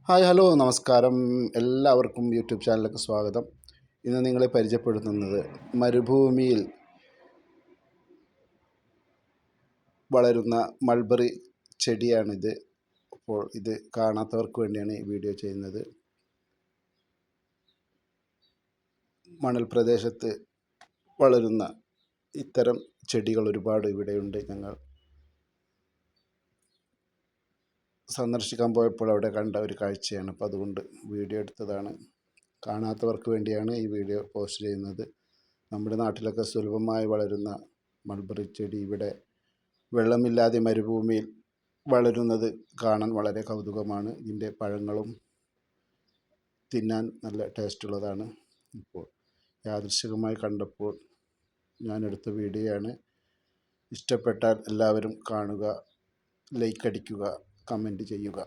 Hi hello നമസ്കാരം. എല്ലാവർക്കും YouTube ചാനലിലേക്ക് സ്വാഗതം. ഇന്ന് നിങ്ങളെ പരിചയപ്പെടുത്തുന്നത് മരുഭൂമിയിൽ വളരുന്ന മൾബറി ചെടിയാണിത്. അപ്പോൾ ഇത് കാണാത്തവർക്ക് വേണ്ടിയാണ് ഈ വീഡിയോ ചെയ്യുന്നത്. മണൽ പ്രദേശത്ത് വളരുന്ന ഇത്തരം ചെടികൾ ഒരുപാട് ഇവിടെയുണ്ട്. ഞങ്ങൾ സന്ദർശിക്കാൻ പോയപ്പോൾ അവിടെ കണ്ട ഒരു കാഴ്ചയാണ്. അപ്പോൾ അതുകൊണ്ട് വീഡിയോ എടുത്തതാണ്. കാണാത്തവർക്ക് വേണ്ടിയാണ് ഈ വീഡിയോ പോസ്റ്റ് ചെയ്യുന്നത്. നമ്മുടെ നാട്ടിലൊക്കെ സുലഭമായി വളരുന്ന മൾബറി ചെടി ഇവിടെ വെള്ളമില്ലാതെ മരുഭൂമിയിൽ വളരുന്നത് കാണാൻ വളരെ കൗതുകമാണ്. ഇതിൻ്റെ പഴങ്ങളും തിന്നാൻ നല്ല ടേസ്റ്റുള്ളതാണ്. ഇപ്പോൾ യാദൃശ്ചികമായി കണ്ടപ്പോൾ ഞാനെടുത്ത വീഡിയോയാണ്. ഇഷ്ടപ്പെട്ടാൽ എല്ലാവരും കാണുക, ലൈക്ക് അടിക്കുക, കമൻറ്റ് ചെയ്യുക.